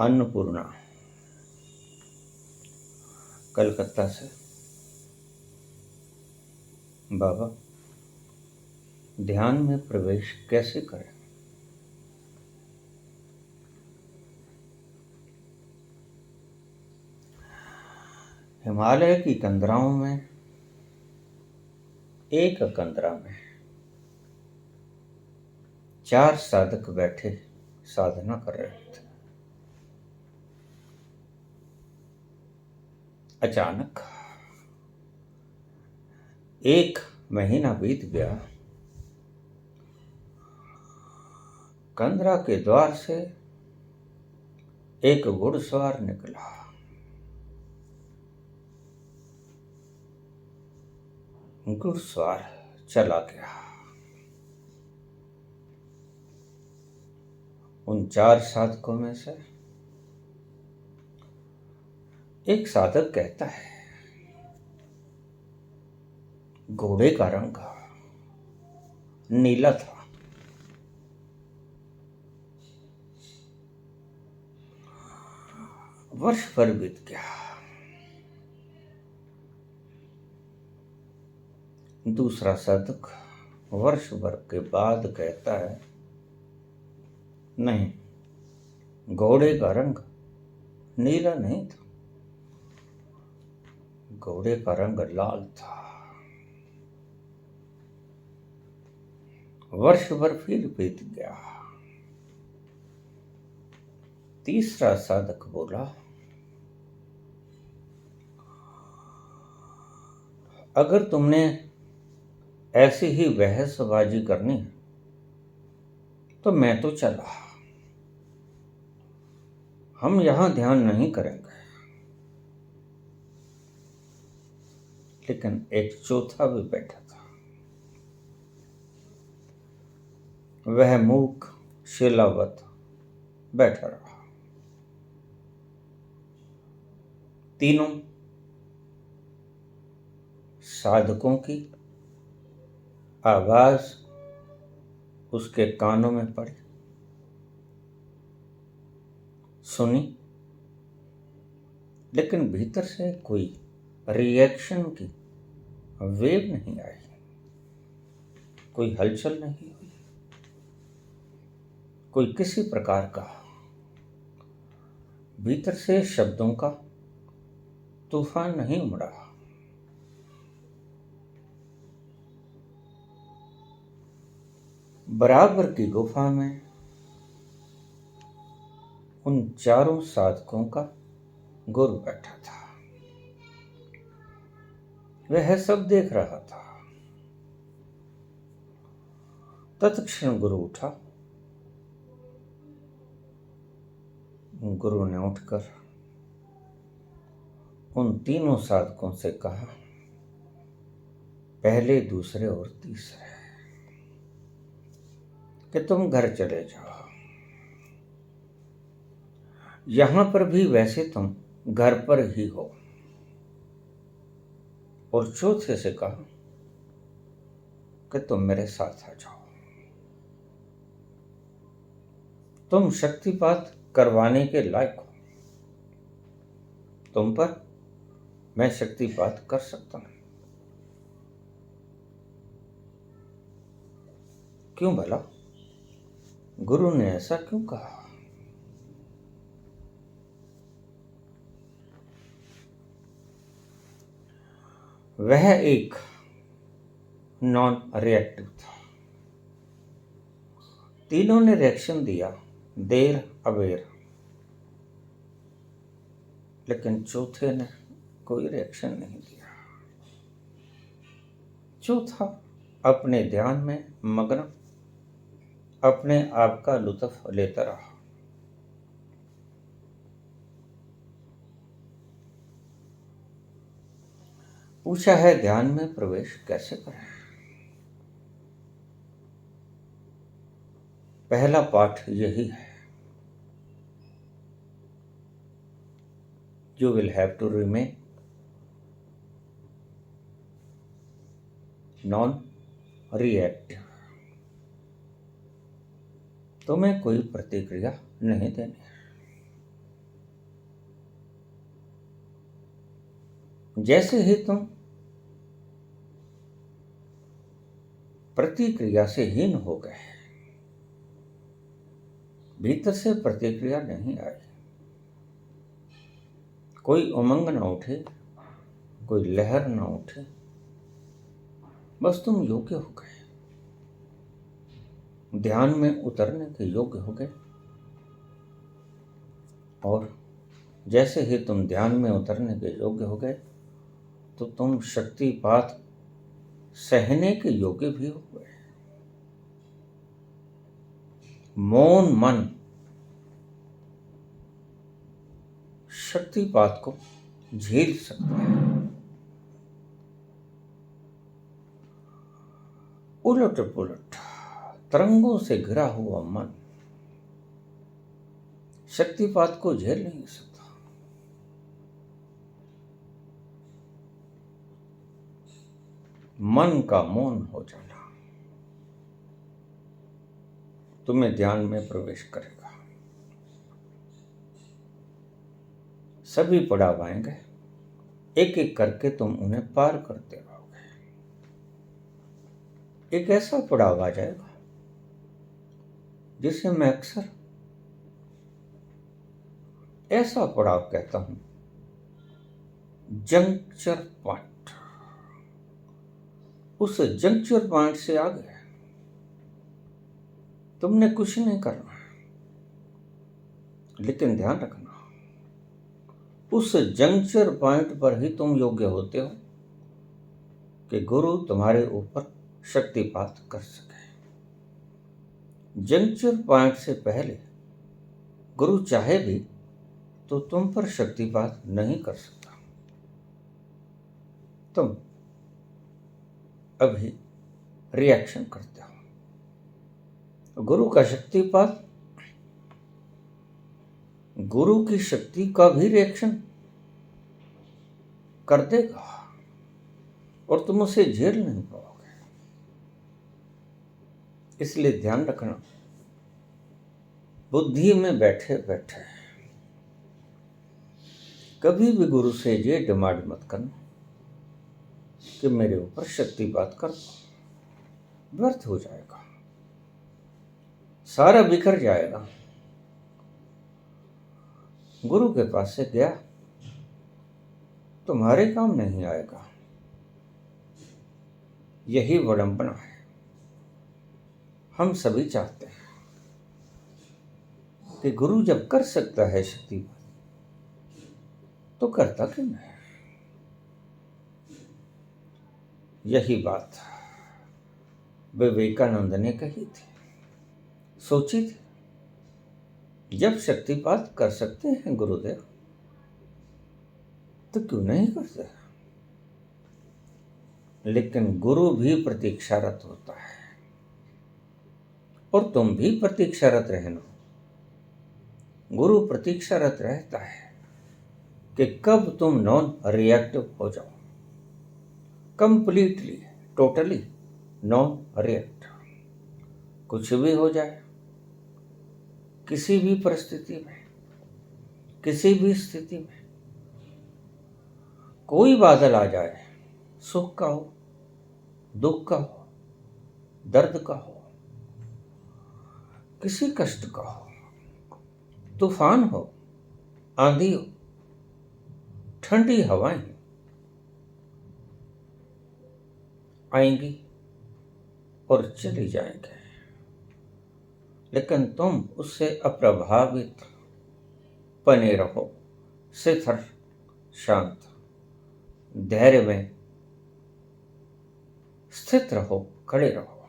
अन्नपूर्णा कलकत्ता से। बाबा, ध्यान में प्रवेश कैसे करें? हिमालय की कंदराओं में एक कंदरा में 4 साधक बैठे साधना कर रहे थे। अचानक 1 महीना बीत गया। कंदरा के द्वार से एक घुड़सवार निकला। घुड़सवार चला गया। उन 4 साधकों में से एक साधक कहता है, घोड़े का रंग नीला था। वर्ष भर बीत गया। दूसरा साधक वर्ष भर के बाद कहता है, नहीं, घोड़े का रंग नीला नहीं था, घोड़े का रंग लाल था। वर्ष भर फिर बीत गया। तीसरा साधक बोला, अगर तुमने ऐसी ही बहसबाजी करनी है तो मैं तो चला, हम यहां ध्यान नहीं करेंगे। लेकिन एक चौथा भी बैठा था। वह मूक शिलावत बैठा रहा। तीनों साधकों की आवाज उसके कानों में पड़ी, सुनी, लेकिन भीतर से कोई रिएक्शन की वेव नहीं आई, कोई हलचल नहीं हुई, कोई किसी प्रकार का भीतर से शब्दों का तूफान नहीं उमड़ा। बराबर की गुफा में उन 4 साधकों का गुरु बैठा था। वह सब देख रहा था। तत्क्षण गुरु उठा। गुरु ने उठकर उन 3 साधकों से कहा, पहले, दूसरे और तीसरे, कि तुम घर चले जाओ। यहां पर भी वैसे तुम घर पर ही हो। और चौथे से कहा कि तुम मेरे साथ आ जाओ। तुम शक्तिपात करवाने के लायक हो। तुम पर मैं शक्तिपात कर सकता हूं। क्यों भला? गुरु ने ऐसा क्यों कहा? वह एक नॉन रिएक्टिव था। तीनों ने रिएक्शन दिया, देर अबेर, लेकिन चौथे ने कोई रिएक्शन नहीं दिया। चौथा अपने ध्यान में मग्न अपने आप का लुत्फ लेता रहा। पूछा है, ध्यान में प्रवेश कैसे करें? पहला पाठ यही है, you will have to remain non-reactive। तुम्हें कोई प्रतिक्रिया नहीं देनी है। जैसे ही तुम प्रतिक्रिया से हीन हो गए, भीतर से प्रतिक्रिया नहीं आई, कोई उमंग ना उठे, कोई लहर ना उठे, बस तुम योग्य हो गए, ध्यान में उतरने के योग्य हो गए। और जैसे ही तुम ध्यान में उतरने के योग्य हो गए तो तुम शक्तिपात सहने के योग्य भी हो गए। मौन मन शक्तिपात को झेल सकता है। उलट पुलट तरंगों से घिरा हुआ मन शक्तिपात को झेल नहीं सकता। मन का मौन हो जाना तुम्हें ध्यान में प्रवेश करेगा। सभी पड़ाव आएंगे, एक एक करके तुम उन्हें पार करते रहोगे। एक ऐसा पड़ाव आ जाएगा जिसे मैं अक्सर ऐसा पड़ाव कहता हूं, जंक्चर पॉइंट। उस जंक्चर पॉइंट से आगे तुमने कुछ नहीं करना, लेकिन ध्यान रखना उस जंक्चर पॉइंट पर ही तुम योग्य होते हो कि गुरु तुम्हारे ऊपर शक्तिपात कर सके। जंक्चर पॉइंट से पहले गुरु चाहे भी तो तुम पर शक्तिपात नहीं कर सकता। तुम अभी रिएक्शन करते हो। गुरु का शक्तिपात गुरु की शक्ति का भी रिएक्शन कर देगा और तुम उसे झेल नहीं पाओगे। इसलिए ध्यान रखना, बुद्धि में बैठे बैठे कभी भी गुरु से ये डिमांड मत करना कि मेरे ऊपर शक्तिपात कर दो। व्यर्थ हो जाएगा, सारा बिखर जाएगा। गुरु के पास से गया तुम्हारे काम नहीं आएगा। यही विडंबना है। हम सभी चाहते हैं कि गुरु जब कर सकता है शक्तिपात तो करता क्यों नहीं। यही बात विवेकानंद ने कही थी, सोची थी। जब शक्तिपात कर सकते हैं गुरुदेव तो क्यों नहीं करते। लेकिन गुरु भी प्रतीक्षारत होता है और तुम भी प्रतीक्षारत रहना। गुरु प्रतीक्षारत रहता है कि कब तुम नॉन रिएक्टिव हो जाओ, कंप्लीटली टोटली नॉन रिएक्टिव। कुछ भी हो जाए, किसी भी परिस्थिति में, किसी भी स्थिति में, कोई बादल आ जाए, सुख का हो, दुख का हो, दर्द का हो, किसी कष्ट का हो, तूफान हो, आंधी हो, ठंडी हवाएं आएंगी और चली जाएंगे, लेकिन तुम उससे अप्रभावित बने रहो, स्थिर शांत धैर्य में स्थित रहो, खड़े रहो।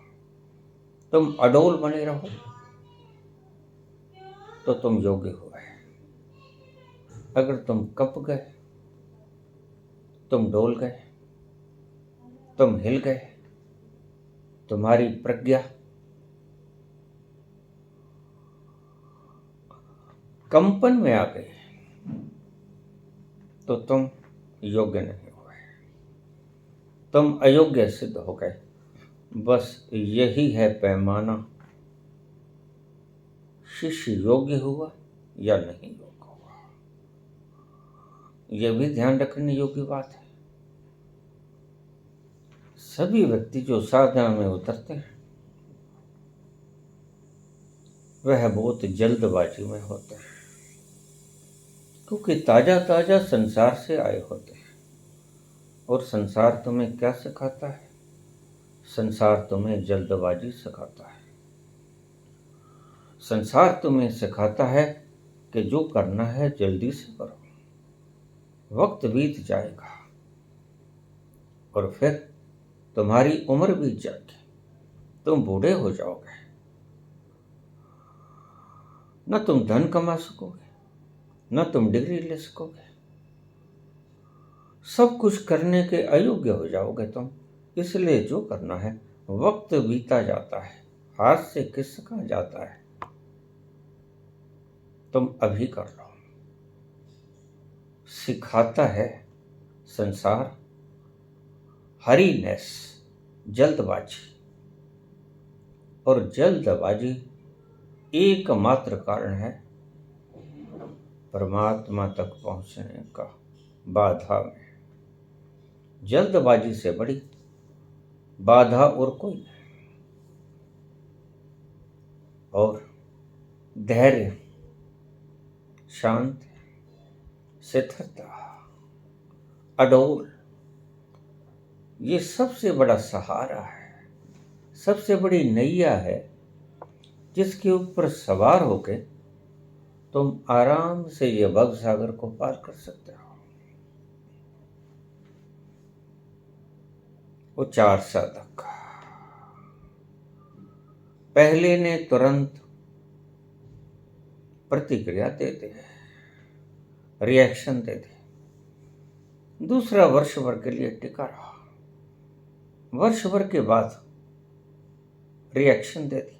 तुम अडोल बने रहो तो तुम योग्य हो गए। अगर तुम कप गए, तुम डोल गए, तुम हिल गए, तुम्हारी प्रज्ञा कंपन में आ गई तो तुम योग्य नहीं हो गए, तुम अयोग्य सिद्ध हो गए। बस यही है पैमाना, शिष्य योग्य हुआ या नहीं योग्य हुआ। यह भी ध्यान रखने योग्य बात है। सभी व्यक्ति जो साधना में उतरते हैं वह बहुत जल्दबाजी में होते हैं, क्योंकि ताजा ताजा संसार से आए होते हैं। और संसार तुम्हें क्या सिखाता है? संसार तुम्हें जल्दबाजी सिखाता है। संसार तुम्हें सिखाता है कि जो करना है जल्दी से करो, वक्त बीत जाएगा और फिर तुम्हारी उम्र बीत जाएगी, तुम बूढ़े हो जाओगे, न तुम धन कमा सकोगे, न तुम डिग्री ले सकोगे, सब कुछ करने के अयोग्य हो जाओगे तुम। इसलिए जो करना है, वक्त बीता जाता है, हाथ से खिसका जाता है, तुम अभी कर लो। सिखाता है संसार हरीनेस, जल्दबाजी। और जल्दबाजी एकमात्र कारण है परमात्मा तक पहुंचने का बाधा में। जल्दबाजी से बड़ी बाधा और कोई नहीं। और धैर्य, शांति, स्थिरता, अडोल, ये सबसे बड़ा सहारा है, सबसे बड़ी नैया है, जिसके ऊपर सवार होके तुम आराम से ये भव सागर को पार कर सकते हो। वो 4 साधक पहले ने तुरंत प्रतिक्रिया दे दी, रिएक्शन दे दी। दूसरा वर्ष भर के लिए टिका रहा, वर्ष भर के बाद रिएक्शन दे दी।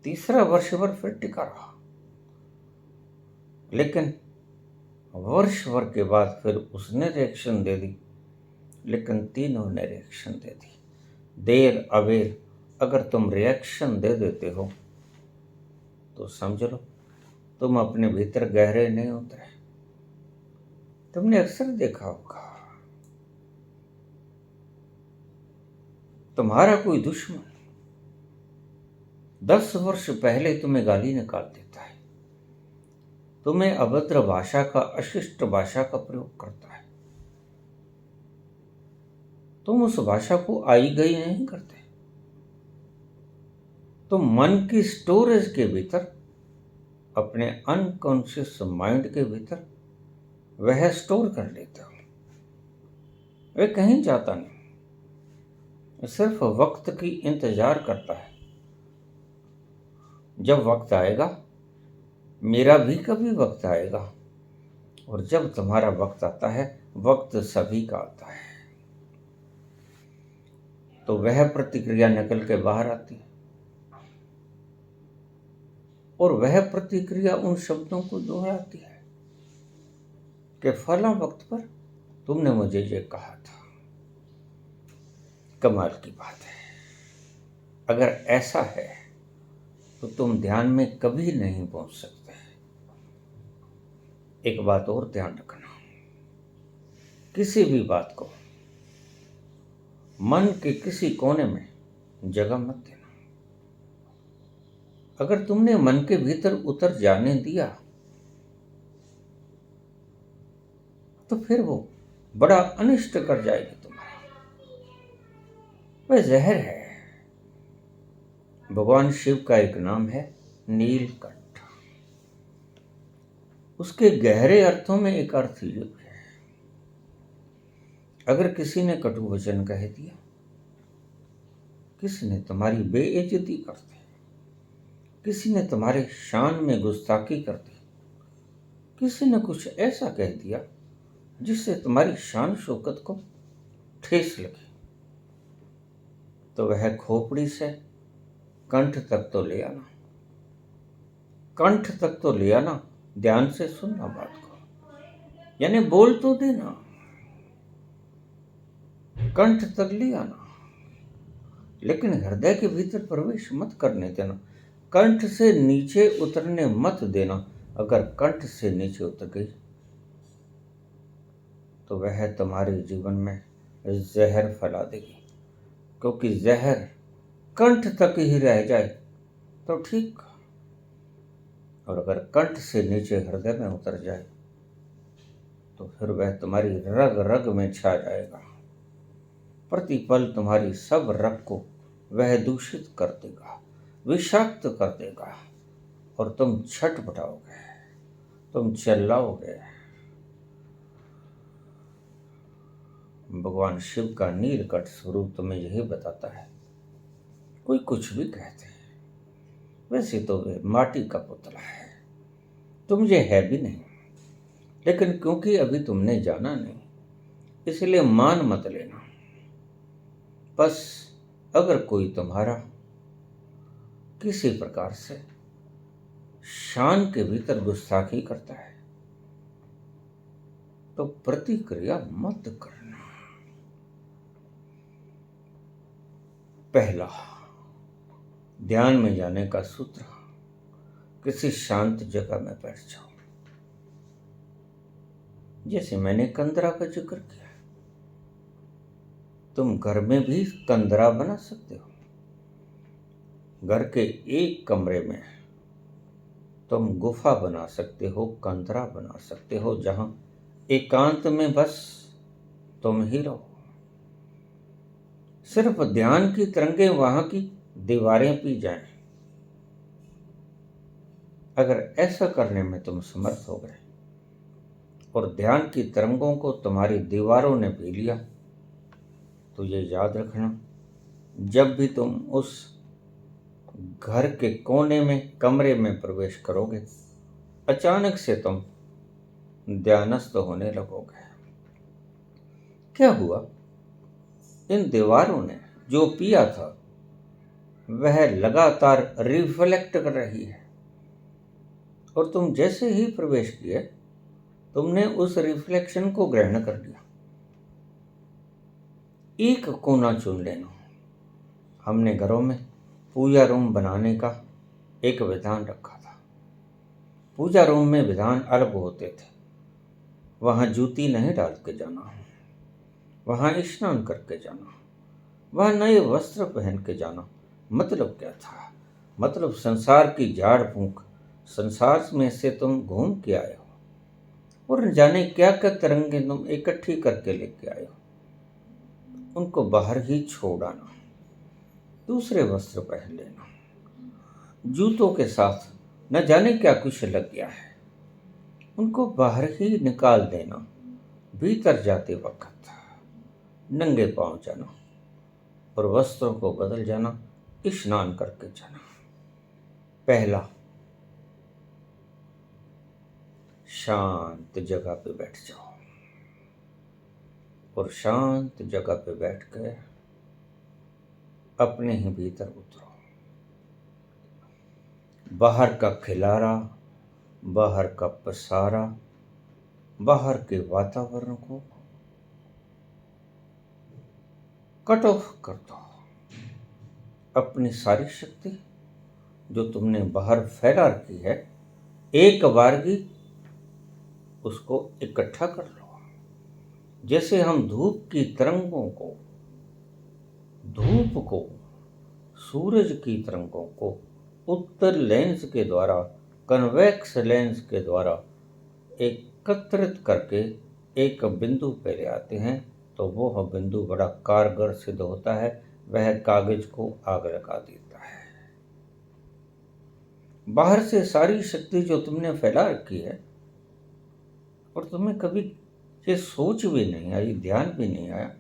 तीसरा वर्ष भर फिर टिका रहा, लेकिन वर्ष भर के बाद फिर उसने रिएक्शन दे दी, लेकिन तीनों ने रिएक्शन दे दी। देर अबेर अगर तुम रिएक्शन दे देते हो तो समझ लो तुम अपने भीतर गहरे नहीं उतरे। तुमने अक्सर देखा होगा, तुम्हारा कोई दुश्मन 10 वर्ष पहले तुम्हें गाली निकाल देता है, तुम्हें अभद्र भाषा का, अशिष्ट भाषा का प्रयोग करता है, तुम उस भाषा को आई गई नहीं करते। तुम मन की स्टोरेज के भीतर, अपने अनकॉन्शियस माइंड के भीतर वह स्टोर कर लेते हो। वह कहीं जाता नहीं, सिर्फ वक्त की इंतजार करता है। जब वक्त आएगा, मेरा भी कभी वक्त आएगा, और जब तुम्हारा वक्त आता है, वक्त सभी का आता है, तो वह प्रतिक्रिया निकल के बाहर आती है। और वह प्रतिक्रिया उन शब्दों को दोहराती है कि फला वक्त पर तुमने मुझे ये कहा था। कमाल की बात है। अगर ऐसा है तो तुम ध्यान में कभी नहीं पहुंच सकते। एक बात और ध्यान रखना, किसी भी बात को मन के किसी कोने में जगह मत देना। अगर तुमने मन के भीतर उतर जाने दिया तो फिर वो बड़ा अनिष्ट कर जाएगी तुम्हारा। वह जहर है। भगवान शिव का एक नाम है नीलकंठ। उसके गहरे अर्थों में एक अर्थ ये है, अगर किसी ने कटु वचन कह दिया, किसी ने तुम्हारी बेइज्जती कर दी, किसी ने तुम्हारे शान में गुस्ताखी कर दी, किसी ने कुछ ऐसा कह दिया जिससे तुम्हारी शान शौकत को ठेस लगी, तो वह खोपड़ी से कंठ तक तो ले आना। कंठ तक तो ले आना, ध्यान से सुनना बात को, यानी बोल तो देना, कंठ तक ले आना, लेकिन हृदय के भीतर प्रवेश मत करने देना। कंठ से नीचे उतरने मत देना। अगर कंठ से नीचे उतर गई तो वह तुम्हारे जीवन में जहर फैला देगी। क्योंकि जहर कंठ तक ही रह जाए तो ठीक, और अगर कंठ से नीचे हृदय में उतर जाए तो फिर वह तुम्हारी रग रग में छा जाएगा। प्रतिपल तुम्हारी सब रग को वह दूषित कर देगा, विषाक्त कर देगा, और तुम छटपटाओगे, तुम चिल्लाओगे। भगवान शिव का नीलकंठ स्वरूप तुम्हें यही बताता है। कोई कुछ भी कहते हैं, वैसे तो वे माटी का पुतला है, तुम ये है भी नहीं, लेकिन क्योंकि अभी तुमने जाना नहीं इसलिए मान मत लेना। बस अगर कोई तुम्हारा किसी प्रकार से शान के भीतर गुस्ताखी करता है तो प्रतिक्रिया मत करना। पहला, ध्यान में जाने का सूत्र, किसी शांत जगह में बैठ जाओ। जैसे मैंने कंदरा का जिक्र किया, तुम घर में भी कंदरा बना सकते हो। घर के एक कमरे में तुम गुफा बना सकते हो, कंदरा बना सकते हो, जहां एकांत में बस तुम ही रहो। सिर्फ ध्यान की तरंगें वहां की दीवारें पी जाएं। अगर ऐसा करने में तुम समर्थ हो गए और ध्यान की तरंगों को तुम्हारी दीवारों ने पी लिया तो ये याद रखना, जब भी तुम उस घर के कोने में कमरे में प्रवेश करोगे अचानक से तुम ध्यानस्थ होने लगोगे। क्या हुआ, इन दीवारों ने जो पिया था वह लगातार रिफ्लेक्ट कर रही है, और तुम जैसे ही प्रवेश किए तुमने उस रिफ्लेक्शन को ग्रहण कर लिया। एक कोना चुन लेना। हमने घरों में पूजा रूम बनाने का एक विधान रखा था। पूजा रूम में विधान अलग होते थे। वहां जूती नहीं डाल के जाना, वहां स्नान करके जाना, वहां नए वस्त्र पहन के जाना। मतलब क्या था? मतलब संसार की झाड़ फूंक, संसार में से तुम घूम के आए हो और न जाने क्या क्या तरंगे तुम इकट्ठी करके लेके आए हो, उनको बाहर ही छोड़ आना, दूसरे वस्त्र पहन लेना। जूतों के साथ न जाने क्या कुछ लग गया है, उनको बाहर ही निकाल देना। भीतर जाते वक्त नंगे पांव जाना और वस्त्रों को बदल जाना, स्नान करके जाना। पहला, शांत जगह पे बैठ जाओ और शांत जगह पे बैठ कर अपने ही भीतर उतरो। बाहर का खिलारा, बाहर का पसारा, बाहर के वातावरण को कट ऑफ कर दो। अपनी सारी शक्ति जो तुमने बाहर फैला रखी है एक बारगी उसको इकट्ठा कर लो। जैसे हम धूप की तरंगों को, धूप को, सूरज की तरंगों को उत्तर लेंस के द्वारा, कन्वेक्स लेंस के द्वारा एकत्रित करके एक बिंदु पे ले आते हैं, तो वो बिंदु बड़ा कारगर सिद्ध होता है। वह कागज को आग लगा देता है। बाहर से सारी शक्ति जो तुमने फैला रखी है और तुम्हें कभी ये सोच भी नहीं आई, ध्यान भी नहीं आया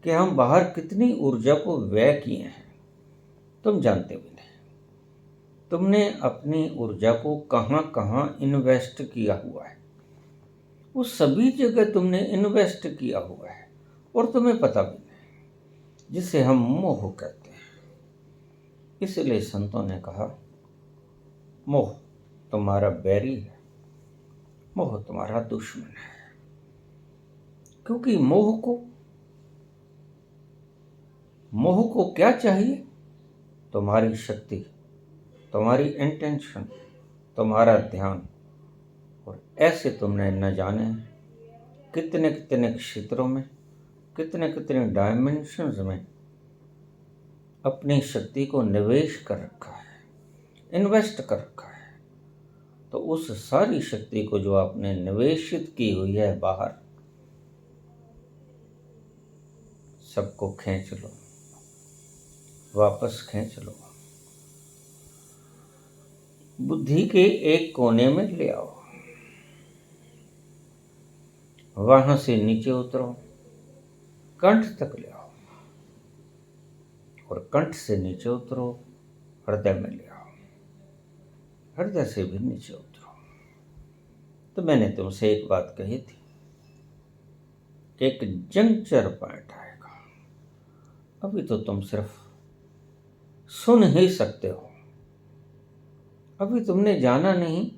कि हम बाहर कितनी ऊर्जा को व्यय किए हैं, तुम जानते भी नहीं। तुमने अपनी ऊर्जा को कहां कहां इन्वेस्ट किया हुआ है, वो सभी जगह तुमने इन्वेस्ट किया हुआ है और तुम्हें पता भी नहीं, जिसे हम मोह कहते हैं। इसलिए संतों ने कहा, मोह तुम्हारा बैरी है, मोह तुम्हारा दुश्मन है। क्योंकि मोह को क्या चाहिए? तुम्हारी शक्ति, तुम्हारी इंटेंशन, तुम्हारा ध्यान। और ऐसे तुमने न जाने कितने कितने क्षेत्रों में कितने कितने डायमेंशंस में अपनी शक्ति को निवेश कर रखा है, इन्वेस्ट कर रखा है। तो उस सारी शक्ति को जो आपने निवेशित की हुई है बाहर, सबको खींच लो, वापस खींच लो, बुद्धि के एक कोने में ले आओ, वहां से नीचे उतरो, कंठ तक ले आओ, और कंठ से नीचे उतरो, हृदय में ले आओ, हृदय से भी नीचे उतरो। तो मैंने तुमसे एक बात कही थी, एक जंक्चर पॉइंट आएगा। अभी तो तुम सिर्फ सुन ही सकते हो, अभी तुमने जाना नहीं,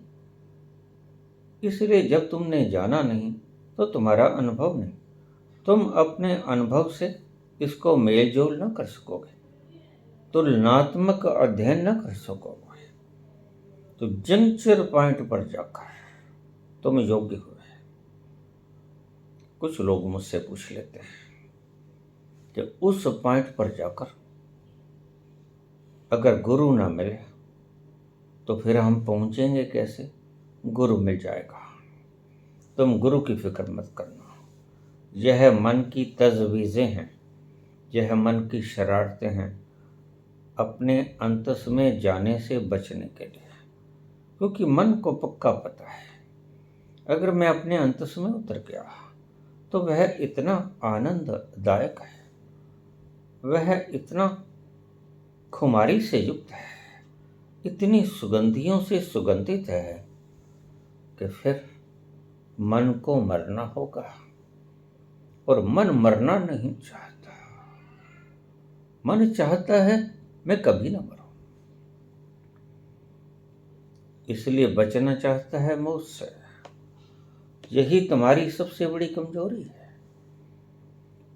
इसलिए जब तुमने जाना नहीं तो तुम्हारा अनुभव नहीं, तुम अपने अनुभव से इसको मेल जोल न कर सकोगे, तुलनात्मक अध्ययन न कर सकोगे। तो जंक्चर पॉइंट पर जाकर तुम योग्य हुए। कुछ लोग मुझसे पूछ लेते हैं कि उस पॉइंट पर जाकर अगर गुरु ना मिले तो फिर हम पहुंचेंगे कैसे? गुरु मिल जाएगा, तुम गुरु की फिक्र मत करना। यह मन की तजवीज़ें हैं, यह मन की शरारतें हैं, अपने अंतस में जाने से बचने के लिए। क्योंकि मन को पक्का पता है, अगर मैं अपने अंतस में उतर गया तो वह इतना आनंददायक है, वह इतना खुमारी से युक्त है, इतनी सुगंधियों से सुगंधित है कि फिर मन को मरना होगा। और मन मरना नहीं चाहता, मन चाहता है मैं कभी ना मरूं, इसलिए बचना चाहता है मौत से। यही तुम्हारी सबसे बड़ी कमजोरी है,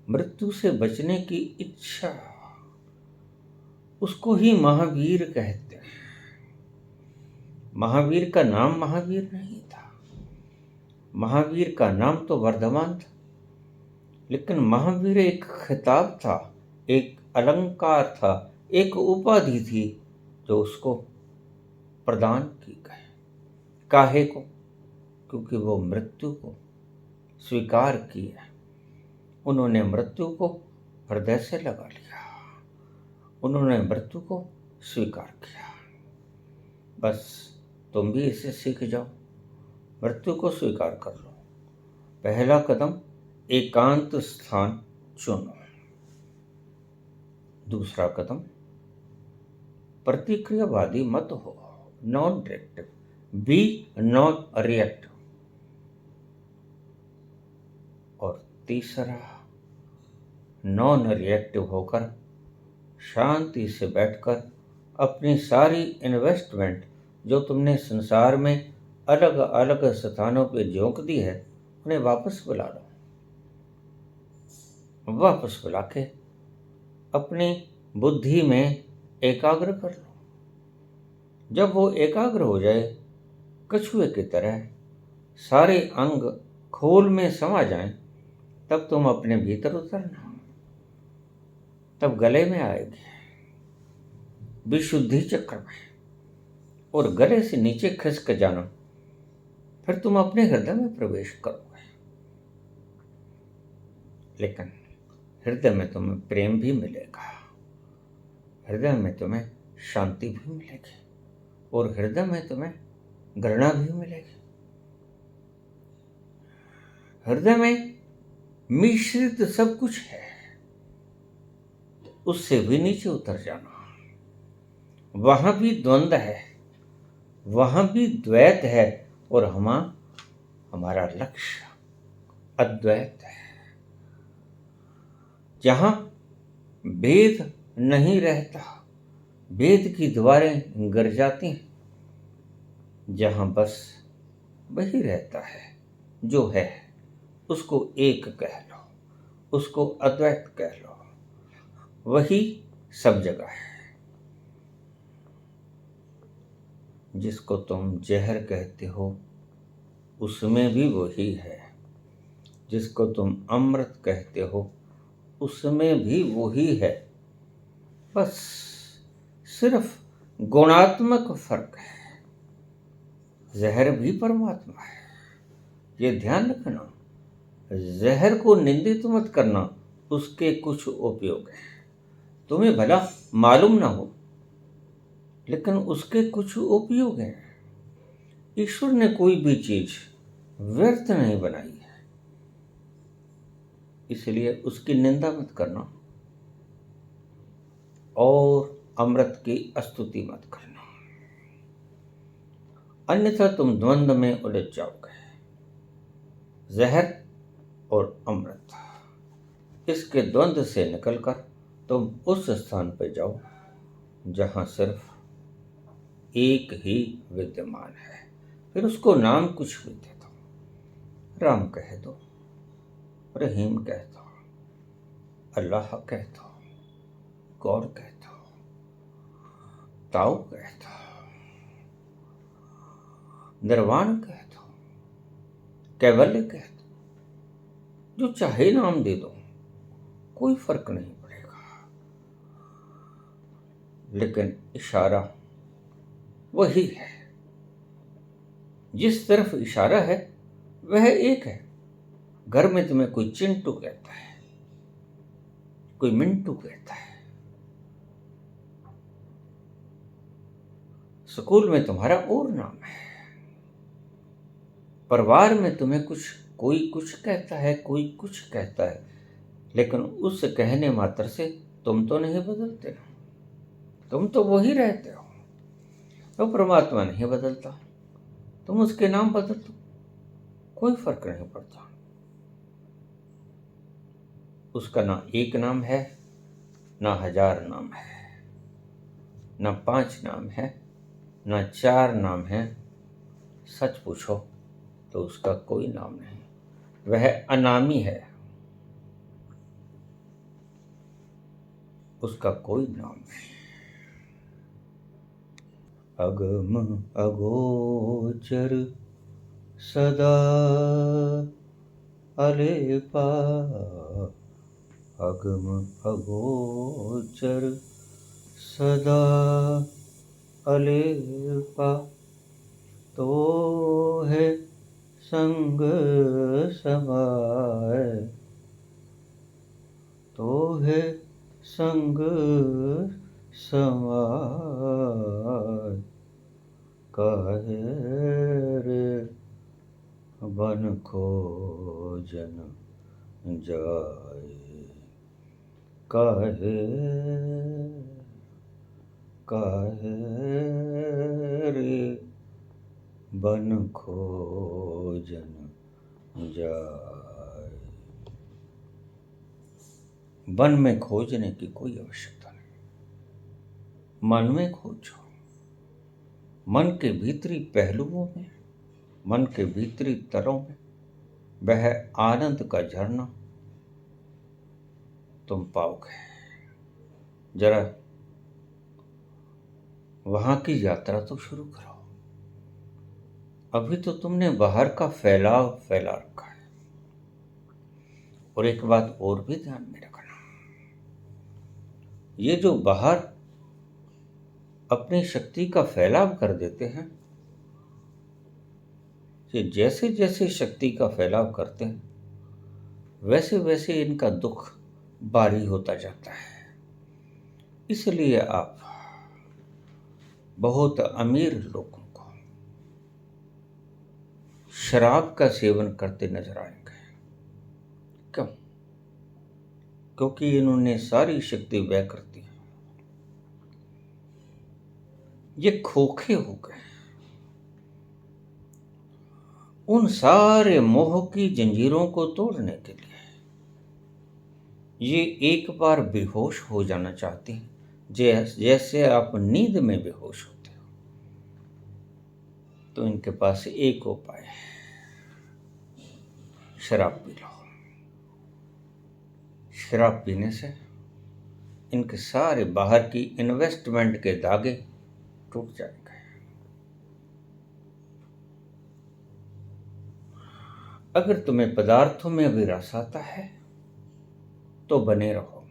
मृत्यु से बचने की इच्छा। उसको ही महावीर कहते हैं। महावीर का नाम महावीर नहीं था, महावीर का नाम तो वर्धमान था, लेकिन महावीर एक खिताब था, एक अलंकार था, एक उपाधि थी जो उसको प्रदान की गई। काहे को? क्योंकि वो मृत्यु को स्वीकार किया, उन्होंने मृत्यु को हृदय से लगा लिया, उन्होंने मृत्यु को स्वीकार किया। बस तुम भी इसे सीख जाओ, मृत्यु को स्वीकार कर लो। पहला कदम, एकांत स्थान चुनो। दूसरा कदम, प्रतिक्रियावादी मत हो, non reactive, be non reactive. और तीसरा, नॉन रिएक्टिव होकर शांति से बैठकर अपनी सारी इन्वेस्टमेंट जो तुमने संसार में अलग अलग स्थानों पे झोंक दी है, उन्हें वापस बुला लो। वापस बुला के अपनी बुद्धि में एकाग्र कर लो। जब वो एकाग्र हो जाए, कछुए की तरह सारे अंग खोल में समा जाएं, तब तुम अपने भीतर उतरना, तब गले में आएगी, विशुद्धि चक्र में, और गले से नीचे खिसक जाना, फिर तुम अपने हृदय में प्रवेश करोगे। लेकिन हृदय में तुम्हें प्रेम भी मिलेगा, हृदय में तुम्हें शांति भी मिलेगी, और हृदय में तुम्हें घृणा भी मिलेगी। हृदय में मिश्रित सब कुछ है, उससे भी नीचे उतर जाना। वहां भी द्वंद्व है, वहां भी द्वैत है, और हमारा लक्ष्य अद्वैत है। जहां भेद नहीं रहता, भेद की दीवारें गिर जाती हैं, जहां बस वही रहता है जो है, उसको एक कह लो, उसको अद्वैत कह लो, वही सब जगह है। जिसको तुम जहर कहते हो, उसमें भी वही है। जिसको तुम अमृत कहते हो, उसमें भी वही है, बस सिर्फ गुणात्मक फर्क है। जहर भी परमात्मा है, ये ध्यान रखना। जहर को निंदित मत करना, उसके कुछ उपयोग हैं। तुम्हें भला मालूम ना हो, लेकिन उसके कुछ उपयोग हैं। ईश्वर ने कोई भी चीज व्यर्थ नहीं बनाई है, इसलिए उसकी निंदा मत करना और अमृत की स्तुति मत करना, अन्यथा तुम द्वंद्व में उलझ जाओगे। जहर और अमृत, इसके द्वंद्व से निकलकर तुम उस स्थान पर जाओ जहां सिर्फ एक ही विद्यमान है। फिर उसको नाम कुछ भी दे दो, राम कह दो, रहीम कह दो, अल्लाह कह दो, गॉड कह दो, ताऊ कह दो, निर्वाण कह दो, कैवल्य कह दो, जो चाहे नाम दे दो, कोई फर्क नहीं पड़ेगा। लेकिन इशारा वही है, जिस तरफ इशारा है वह एक है। घर में तुम्हें कोई चिंटू कहता है, कोई मिंटू कहता है, स्कूल में तुम्हारा और नाम है, परिवार में तुम्हें कोई कुछ कहता है, कोई कुछ कहता है, लेकिन उस कहने मात्र से तुम तो नहीं बदलते हो, तुम तो वही रहते हो। तो परमात्मा नहीं बदलता, तुम उसके नाम बदल दो, कोई फर्क नहीं पड़ता। उसका ना एक नाम है, ना 1000 नाम है, ना 5 नाम है, ना 4 नाम है। सच पूछो तो उसका कोई नाम नहीं, वह अनामी है, उसका कोई नाम नहीं। अगम अगोचर सदा अलेपा, अगम अगोचर सदा अलेपा, तो है संग समाय, तो है संग समाय, काहे रे बन खोजन जाए, काहे काहे रे बन खोजन जाए। वन में खोजने की कोई आवश्यकता नहीं, मन में खोजो। मन के भीतरी पहलुओं में, मन के भीतरी तरों में वह आनंद का झरना तुम पाओगे। जरा वहां की यात्रा तो शुरू करो। अभी तो तुमने बाहर का फैला रखा है। और एक बात और भी ध्यान में रखना, ये जो बाहर अपनी शक्ति का फैलाव कर देते हैं, ये जैसे जैसे शक्ति का फैलाव करते हैं वैसे वैसे इनका दुख भारी होता जाता है। इसलिए आप बहुत अमीर लोगों को शराब का सेवन करते नजर आएंगे। क्यों? क्योंकि इन्होंने सारी शक्ति व्यय कर दी, ये खोखे हो गए। उन सारे मोह की जंजीरों को तोड़ने के लिए ये एक बार बेहोश हो जाना चाहते हैं, जैसे आप नींद में बेहोश होते हो। तो इनके पास एक उपाय है, शराब पी लो। शराब पीने से इनके सारे बाहर की इन्वेस्टमेंट के धागे टूट जाएंगे। अगर तुम्हें पदार्थों में भी रस आता है तो बने रहो,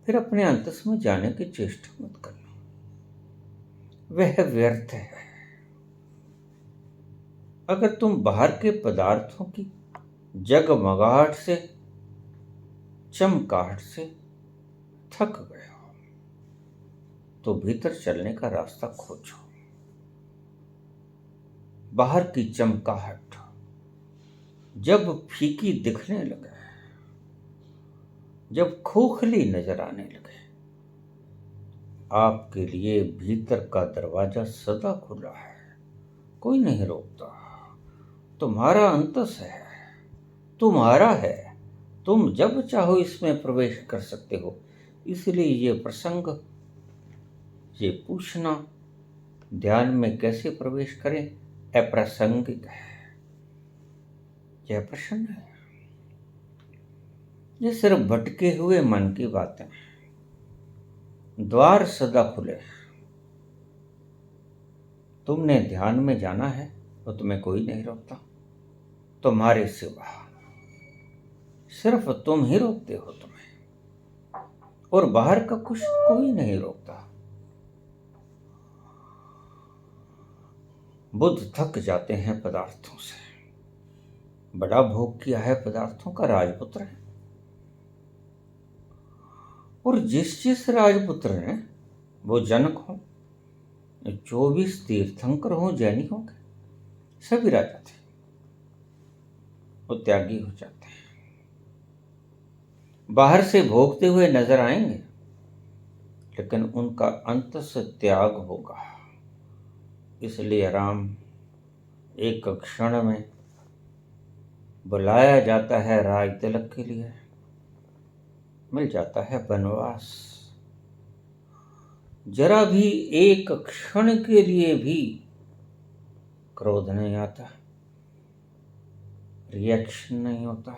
फिर अपने अंतस में जाने की चेष्टा मत करना, वह व्यर्थ है। अगर तुम बाहर के पदार्थों की जगमगाहट से, चमकाहट से थक गए हो तो भीतर चलने का रास्ता खोजो। बाहर की चमकाहट जब फीकी दिखने लगे, जब खोखली नजर आने लगे, आपके लिए भीतर का दरवाजा सदा खुला है, कोई नहीं रोकता। तुम्हारा अंतस है, तुम्हारा है, तुम जब चाहो इसमें प्रवेश कर सकते हो। इसलिए ये प्रसंग, ये पूछना ध्यान में कैसे प्रवेश करें अप्रासंगिक है। यह प्रश्न है, ये सिर्फ भटके हुए मन की बातें। द्वार सदा खुले, तुमने ध्यान में जाना है तो तुम्हें कोई नहीं रोकता, तुम्हारे सिवा सिर्फ तुम ही रोकते हो तुम्हें, और बाहर का कुछ कोई नहीं रोकता। बुद्ध थक जाते हैं पदार्थों से, बड़ा भोग किया है पदार्थों का, राजपुत्र है। और जिस राजपुत्र ने, वो जनक हो, 24 तीर्थंकर हो, जैनी हो, सभी राजा थे, वो त्यागी हो जाते हैं। बाहर से भोगते हुए नजर आएंगे, लेकिन उनका अंत से त्याग होगा। इसलिए राम एक क्षण में बुलाया जाता है राज तिलक के लिए, मिल जाता है वनवास। जरा भी एक क्षण के लिए भी क्रोध नहीं आता, रिएक्शन नहीं होता,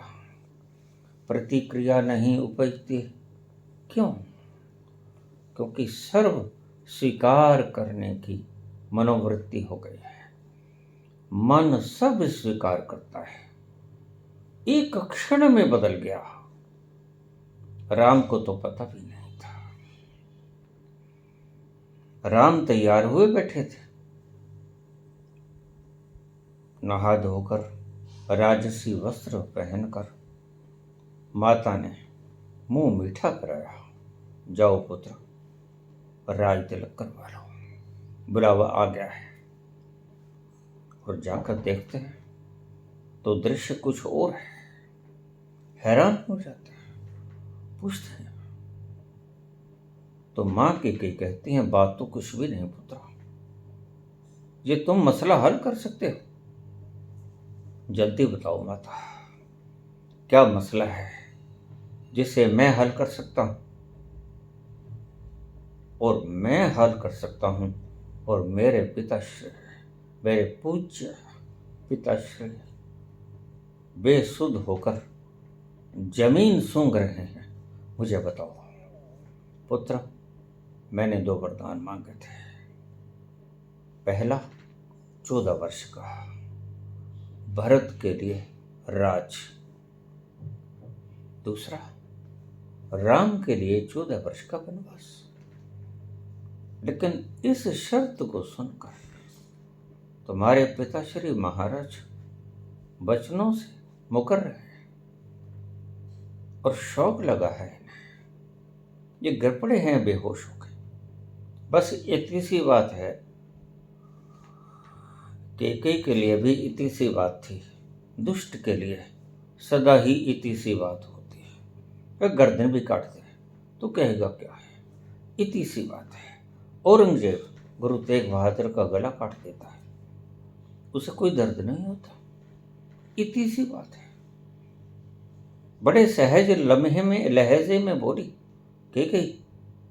प्रतिक्रिया नहीं उपजती। क्यों? क्योंकि सर्व स्वीकार करने की मनोवृत्ति हो गई है। मन सब स्वीकार करता है, एक क्षण में बदल गया। राम को तो पता भी नहीं था। राम तैयार हुए बैठे थे, नहा धोकर, राजसी वस्त्र पहनकर। माता ने मुंह मीठा कराया, जाओ पुत्र, राज तिलक करवा लो, बुलावा आ गया है। और जाकर देखते हैं तो दृश्य कुछ और है। हैरान हो जाते हैं, पूछते हैं तो माँ की कहती हैं, बात तो कुछ भी नहीं पुत्र, ये तुम मसला हल कर सकते हो, जल्दी बताओ माता, क्या मसला है जिसे मैं हल कर सकता हूं, और मैं हल कर सकता हूं, और मेरे पिताश्री, मेरे पूज्य पिताश्री बेसुध होकर जमीन सूंघ रहे हैं। मुझे बताओ पुत्र, मैंने 2 वरदान मांगे थे। पहला 14 वर्ष का, भरत के लिए राज। दूसरा राम के लिए 14 वर्ष का वनवास। लेकिन इस शर्त को सुनकर तुम्हारे पिताश्री महाराज वचनों से मुकर रहे हैं, और शौक लगा है इन्हें। ये गिर पड़े हैं बेहोश होकर। बस इतनी सी बात है, कैकेयी के लिए भी इतनी सी बात थी, दुष्ट के लिए सदा ही इतनी सी बात होती है। वह गर्दन भी काटते हैं तो कहेगा क्या है, इतनी सी बात है। औरंगजेब गुरु तेग बहादुर का गला काट देता है, उसे कोई दर्द नहीं होता, इतनी सी बात है। बड़े सहज लम्हे में, लहजे में बोली, कैकेयी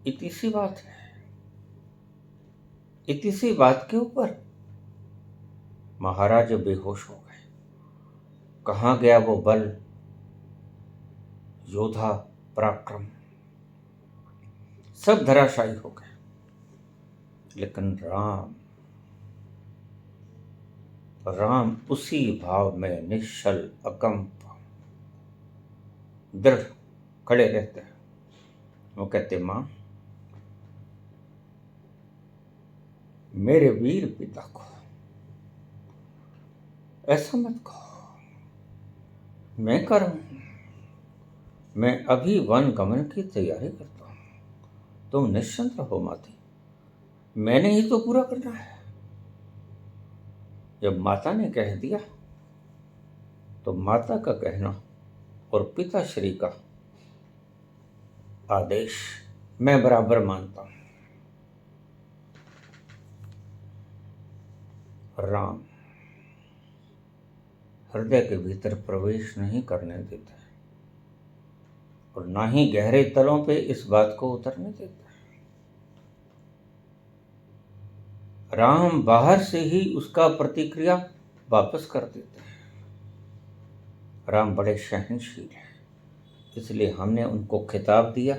इतनी सी बात है। इतनी सी बात के ऊपर महाराज बेहोश हो गए। कहाँ गया वो बल, योद्धा, पराक्रम, सब धराशायी हो गए। लेकिन राम उसी भाव में निश्चल, अकंप, दृढ़ खड़े रहते हैं। वो कहते, माँ, मेरे वीर पिता को ऐसा मत कहो, मैं कर हूं, मैं अभी वन गमन की तैयारी करता हूं, तुम निश्चिंत रहो माती, मैंने ही तो पूरा करना है। जब माता ने कह दिया तो माता का कहना और पिताश्री का आदेश मैं बराबर मानता हूं। राम हृदय के भीतर प्रवेश नहीं करने देते और ना ही गहरे तलों पे इस बात को उतरने देते। राम बाहर से ही उसका प्रतिक्रिया वापस कर देते हैं। राम बड़े सहनशील हैं, इसलिए हमने उनको खिताब दिया।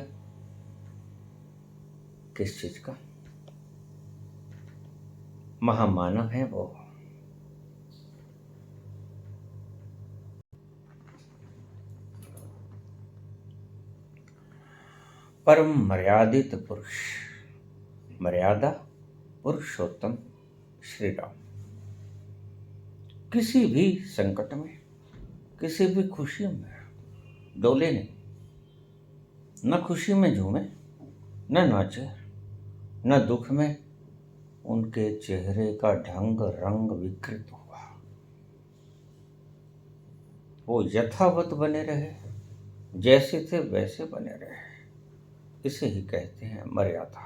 किस चीज का? महामानव है वो। परम मर्यादित पुरुष, मर्यादा पुरुषोत्तम श्री राम। किसी भी संकट में, किसी भी खुशी में डोले नहीं, न खुशी में झूमे, न नाचे, न दुख में उनके चेहरे का ढंग रंग विकृत हुआ। वो यथावत बने रहे, जैसे थे वैसे बने रहे। इसे ही कहते हैं मर्यादा।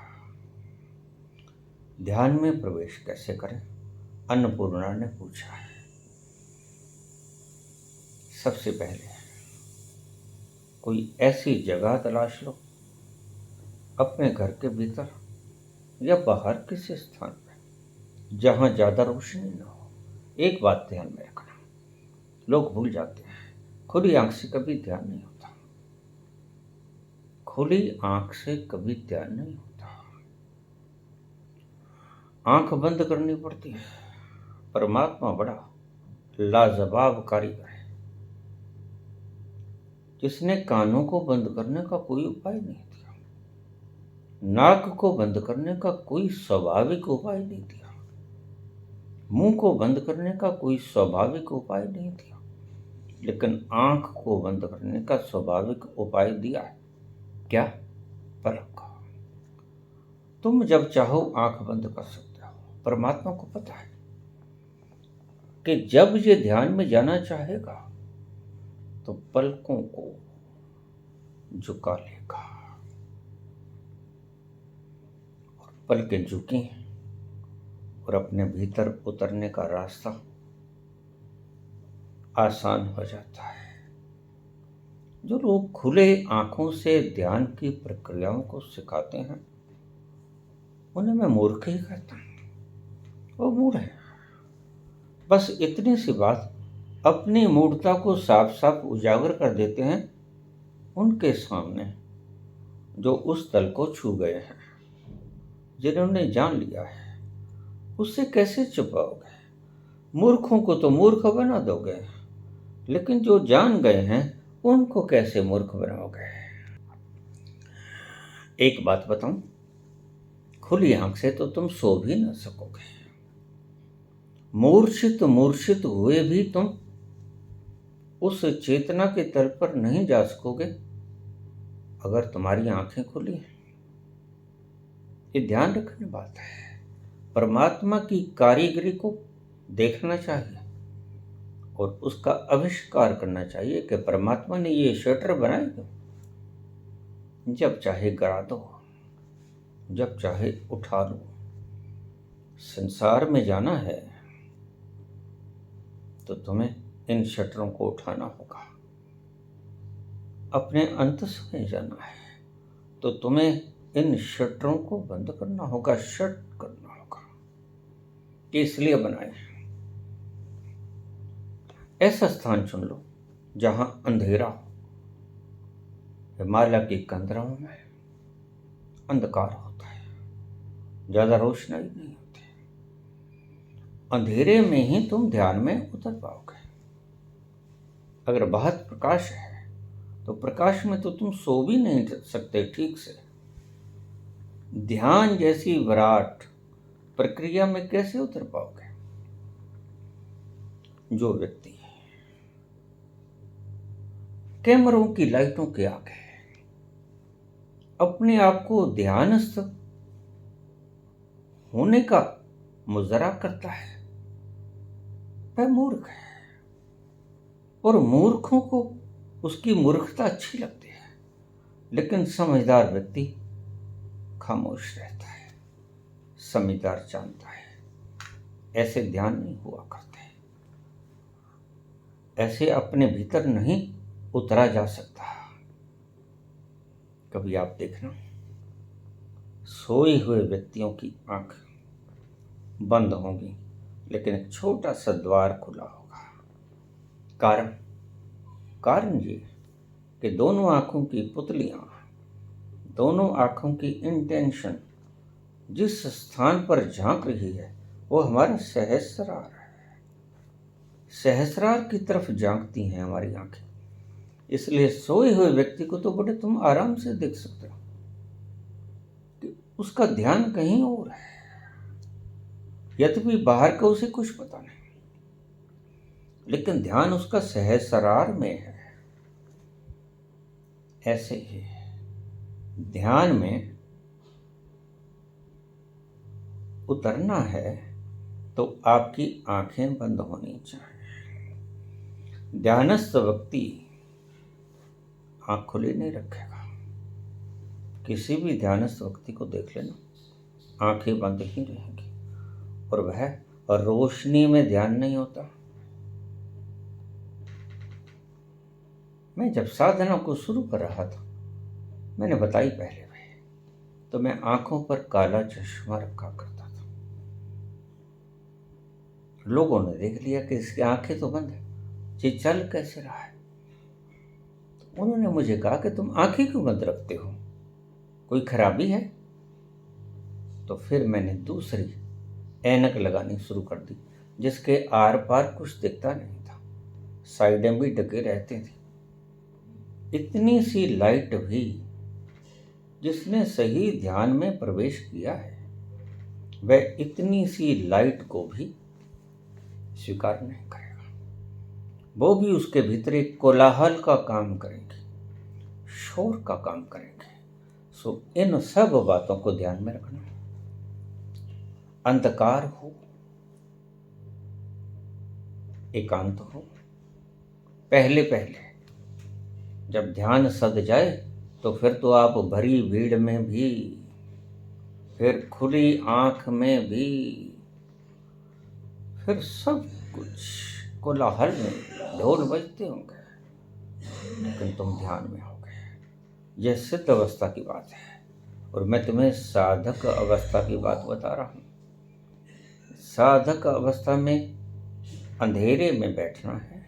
ध्यान में प्रवेश कैसे करें? अन्नपूर्णा ने पूछा है। सबसे पहले कोई ऐसी जगह तलाश लो, अपने घर के भीतर या बाहर किसी स्थान पर, जहां ज्यादा रोशनी न हो। एक बात ध्यान में रखना, लोग भूल जाते हैं, खुली आंख से कभी ध्यान नहीं होता। खुली आंख से कभी ध्यान नहीं होता, आंख बंद करनी पड़ती है। परमात्मा बड़ा लाजवाब कारीगर है, जिसने कानों को बंद करने का कोई उपाय नहीं दिया, नाक को बंद करने का कोई स्वाभाविक उपाय नहीं दिया, मुंह को बंद करने का कोई स्वाभाविक उपाय नहीं दिया, लेकिन आंख को बंद करने का स्वाभाविक उपाय दिया है। क्या? पलक। तुम जब चाहो आंख बंद कर सकते हो। परमात्मा को पता है कि जब ये ध्यान में जाना चाहेगा तो पलकों को झुका लेगा, और पलकें झुकी और अपने भीतर उतरने का रास्ता आसान हो जाता है। जो लोग खुले आंखों से ध्यान की प्रक्रियाओं को सिखाते हैं, उन्हें मैं मूर्ख ही कहता हूं। वो मूढ़ है। बस इतनी सी बात अपनी मूढ़ता को साफ साफ उजागर कर देते हैं उनके सामने जो उस तल को छू गए हैं, जिन्होंने जान लिया है। उससे कैसे छुपाओगे? मूर्खों को तो मूर्ख बना दोगे, लेकिन जो जान गए हैं उनको कैसे मूर्ख बनाओगे? एक बात बताऊं, खुली आंख से तो तुम सो भी न सकोगे। मूर्छित मूर्छित हुए भी तुम उस चेतना के तल पर नहीं जा सकोगे अगर तुम्हारी आंखें खुली हैं। ये ध्यान रखने बात है। परमात्मा की कारीगरी को देखना चाहिए और उसका आविष्कार करना चाहिए कि परमात्मा ने ये शटर बनाए क्यों। जब चाहे गिरा दो, जब चाहे उठा लो। संसार में जाना है तो तुम्हें इन शटरों को उठाना होगा। अपने अंतस में जाना है तो तुम्हें इन शटरों को बंद करना होगा, शट करना होगा। कि इसलिए बनाए। ऐसा स्थान चुन लो जहां अंधेरा हो। हिमालय की कंदरों में अंधकार होता है, ज्यादा रोशनाई नहीं होती। अंधेरे में ही तुम ध्यान में उतर पाओगे। अगर बहुत प्रकाश है तो प्रकाश में तो तुम सो भी नहीं सकते ठीक से। ध्यान जैसी विराट प्रक्रिया में कैसे उतर पाओगे? जो व्यक्ति कैमरों की लाइटों के आगे अपने आप को ध्यानस्थ होने का मुजरा करता है वह मूर्ख है, और मूर्खों को उसकी मूर्खता अच्छी लगती है। लेकिन समझदार व्यक्ति खामोश रहता है, समझदार जानता है ऐसे ध्यान नहीं हुआ करते, ऐसे अपने भीतर नहीं उतरा जा सकता। कभी आप देखना, सोए हुए व्यक्तियों की आंख बंद होंगी लेकिन एक छोटा सा द्वार खुला होगा। कारण ये कि दोनों आंखों की पुतलियां, दोनों आंखों की इंटेंशन जिस स्थान पर झांक रही है वो हमारा सहस्रार है। सहस्रार की तरफ झांकती हैं हमारी आंखें। इसलिए सोए हुए व्यक्ति को तो बड़े तुम आराम से देख सकते हो कि उसका ध्यान कहीं और है, यद्यपि बाहर का उसे कुछ पता नहीं, लेकिन ध्यान उसका सहस्रार में है। ऐसे ही ध्यान में उतरना है तो आपकी आंखें बंद होनी चाहिए। ध्यानस्थ व्यक्ति आंख खुली नहीं रखेगा। किसी भी ध्यानस्थ व्यक्ति को देख लेना, आंखें बंद ही रहेंगी, और वह रोशनी में ध्यान नहीं होता। मैं जब साधना को शुरू कर रहा था, मैंने बताई पहले भी, तो मैं आंखों पर काला चश्मा रखा करता था। लोगों ने देख लिया कि इसकी आंखें तो बंद है, ये चल कैसे रहा है। तो उन्होंने मुझे कहा कि तुम आंखें क्यों बंद रखते हो, कोई खराबी है? तो फिर मैंने दूसरी ऐनक लगानी शुरू कर दी, जिसके आर पार कुछ दिखता नहीं था, साइडें भी ढके रहते थे। इतनी सी लाइट भी जिसने सही ध्यान में प्रवेश किया है, वह इतनी सी लाइट को भी स्वीकार नहीं करेगा। वो भी उसके भीतर एक कोलाहल का काम करेंगे, शोर का काम करेंगे। सो इन सब बातों को ध्यान में रखना। अंधकार हो, एकांत हो, पहले जब ध्यान सध जाए तो फिर तो आप भरी भीड़ में भी, फिर खुली आंख में भी, फिर सब कुछ कोलाहल में ढोल बजते होंगे, लेकिन तुम ध्यान में होगे। यह सिद्ध अवस्था की बात है, और मैं तुम्हें साधक अवस्था की बात बता रहा हूँ। साधक अवस्था में अंधेरे में बैठना है,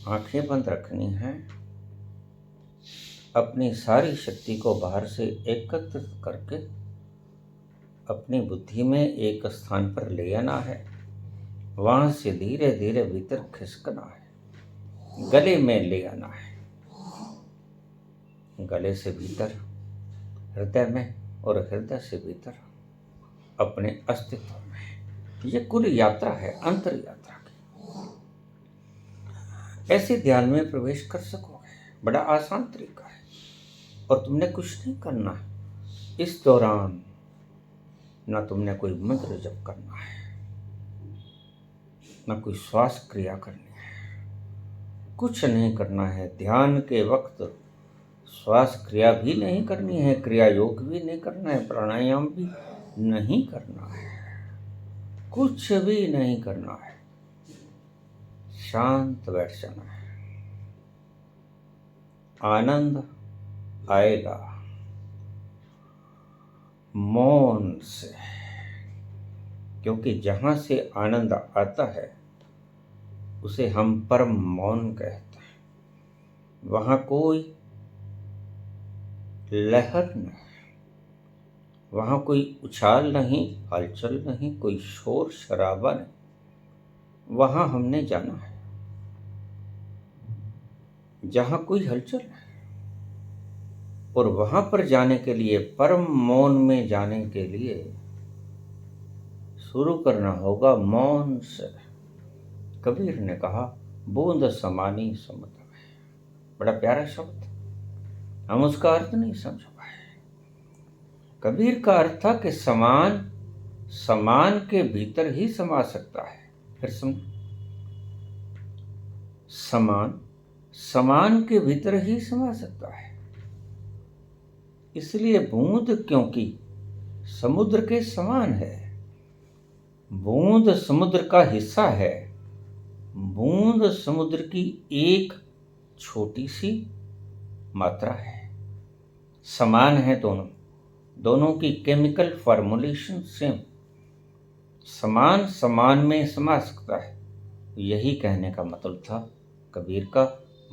आंखें बंद रखनी है, अपनी सारी शक्ति को बाहर से एकत्रित करके अपनी बुद्धि में एक स्थान पर ले आना है, वहां से धीरे धीरे भीतर खिसकना है, गले में ले आना है, गले से भीतर हृदय में, और हृदय से भीतर अपने अस्तित्व में। ये कुल यात्रा है, अंतर यात्रा की। ऐसे ध्यान में प्रवेश कर सकोगे, बड़ा आसान तरीका है, और तुमने कुछ नहीं करना है। इस दौरान ना तुमने कोई मंत्र जप करना है, ना कोई श्वास क्रिया करनी है, कुछ नहीं करना है। ध्यान के वक्त श्वास क्रिया भी नहीं करनी है, क्रिया योग भी नहीं करना है, प्राणायाम भी नहीं करना है, कुछ भी नहीं करना है। शांत बैठ जाना है। आनंद आएगा मौन से, क्योंकि जहां से आनंद आता है उसे हम परम मौन कहते हैं। वहां कोई लहर नहीं, वहां कोई उछाल नहीं, हलचल नहीं, कोई शोर शराबा नहीं। वहां हमने जाना है जहां कोई हलचल है, और वहां पर जाने के लिए, परम मौन में जाने के लिए शुरू करना होगा मौन से। कबीर ने कहा, बूंद समानी समुद्र में। बड़ा प्यारा शब्द, हम उसका अर्थ नहीं समझ पाए। कबीर का अर्थ था कि समान समान के भीतर ही समा सकता है। फिर समझो, समान समान के भीतर ही समा सकता है। इसलिए बूंद क्योंकि समुद्र के समान है, बूंद समुद्र का हिस्सा है, बूंद समुद्र की एक छोटी सी मात्रा है। समान है दोनों, दोनों की केमिकल फॉर्मुलेशन सेम। समान समान में समा सकता है, यही कहने का मतलब था कबीर का,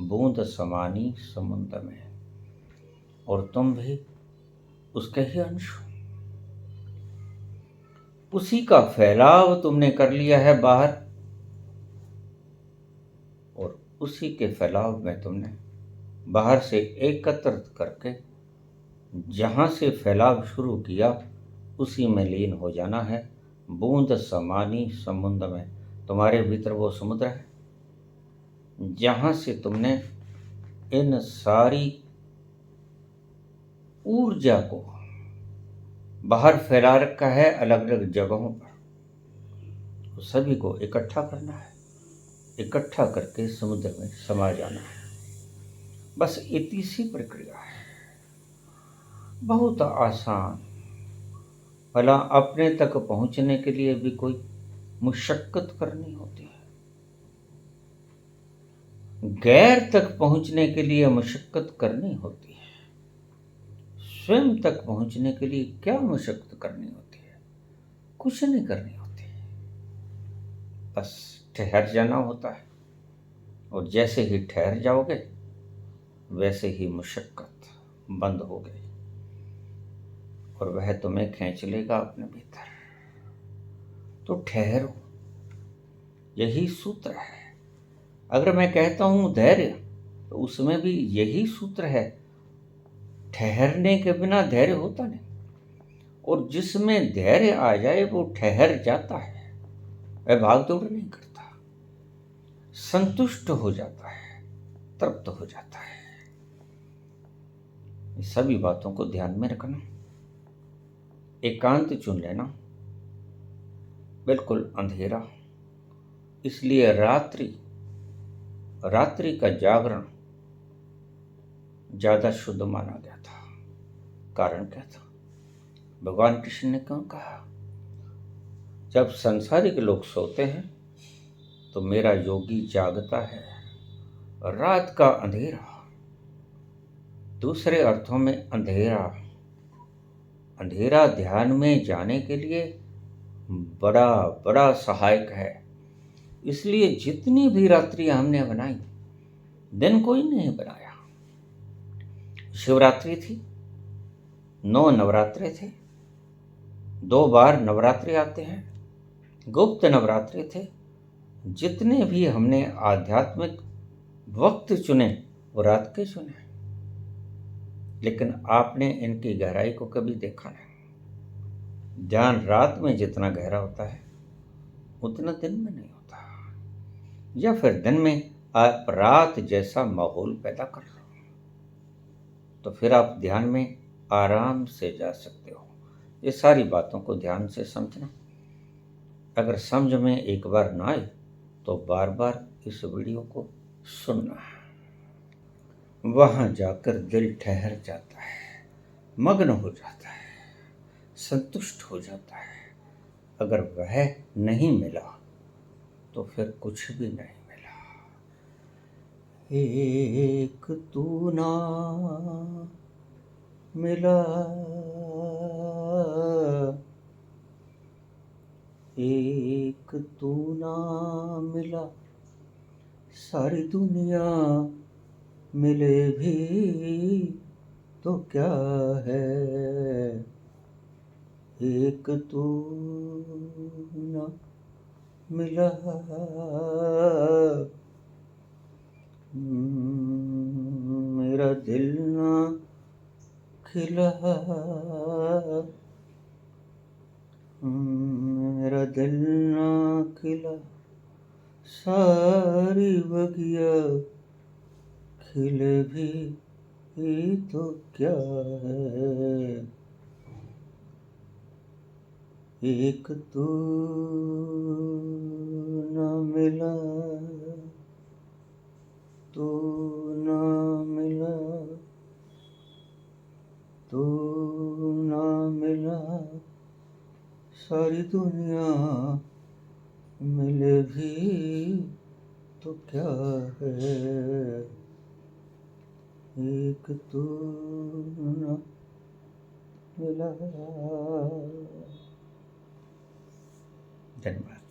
बूंद समानी समुद्र में। और तुम भी उसके ही अंश हो। उसी का फैलाव तुमने कर लिया है बाहर, और उसी के फैलाव में तुमने बाहर से एकत्रित करके जहां से फैलाव शुरू किया उसी में लीन हो जाना है। बूंद समानी समुद्र में, तुम्हारे भीतर वो समुद्र है जहां से तुमने इन सारी ऊर्जा को बाहर फैला रखा है अलग अलग जगहों पर। तो सभी को इकट्ठा करना है, इकट्ठा करके समुद्र में समा जाना है। बस इतनी सी प्रक्रिया है, बहुत आसान। भला अपने तक पहुंचने के लिए भी कोई मुशक्कत करनी होती है, गैर तक पहुंचने के लिए मुशक्कत करनी होती है, स्वयं तक पहुंचने के लिए क्या मुशक्कत करनी होती है? कुछ नहीं करनी होती, बस ठहर जाना होता है। और जैसे ही ठहर जाओगे वैसे ही मुशक्कत बंद हो गई, और वह तुम्हें खींच लेगा अपने भीतर। तो ठहरो, यही सूत्र है। अगर मैं कहता हूं धैर्य, तो उसमें भी यही सूत्र है। ठहरने के बिना धैर्य होता नहीं, और जिसमें धैर्य आ जाए वो ठहर जाता है, वह भाग दौड़ नहीं करता, संतुष्ट हो जाता है, तृप्त हो जाता है। इस सभी बातों को ध्यान में रखना, एकांत चुन लेना, बिल्कुल अंधेरा। इसलिए रात्रि का जागरण ज्यादा शुद्ध माना गया था। कारण क्या था? भगवान कृष्ण ने क्यों कहा, जब संसारिक लोग सोते हैं तो मेरा योगी जागता है। रात का अंधेरा, दूसरे अर्थों में अंधेरा, अंधेरा ध्यान में जाने के लिए बड़ा बड़ा सहायक है। इसलिए जितनी भी रात्रियां हमने बनाई, दिन कोई नहीं बनाया। शिवरात्रि थी, 9 नवरात्रे थे, 2 बार नवरात्रि आते हैं, गुप्त नवरात्रि थे। जितने भी हमने आध्यात्मिक वक्त चुने वो रात के चुने, लेकिन आपने इनकी गहराई को कभी देखा नहीं। ध्यान रात में जितना गहरा होता है उतना दिन में नहीं होता, या फिर दिन में आप रात जैसा माहौल पैदा कर रहे हो, तो फिर आप ध्यान में आराम से जा सकते हो। ये सारी बातों को ध्यान से समझना। अगर समझ में एक बार ना आए तो बार बार इस वीडियो को सुनना। वहां जाकर दिल ठहर जाता है, मग्न हो जाता है, संतुष्ट हो जाता है। अगर वह नहीं मिला तो फिर कुछ भी नहीं मिला। एक तू ना मिला, एक तू ना मिला, सारी दुनिया मिले भी तो क्या है, एक तू ना मिला। मेरा दिल ना खिला, मेरा दिल ना खिला, सारी बगिया खिले भी तो क्या है, एक तू न मिला, तू न मिला, तू न मिला, सारी दुनिया मिले भी तो क्या है, एक तू न मिला। धन्यवाद।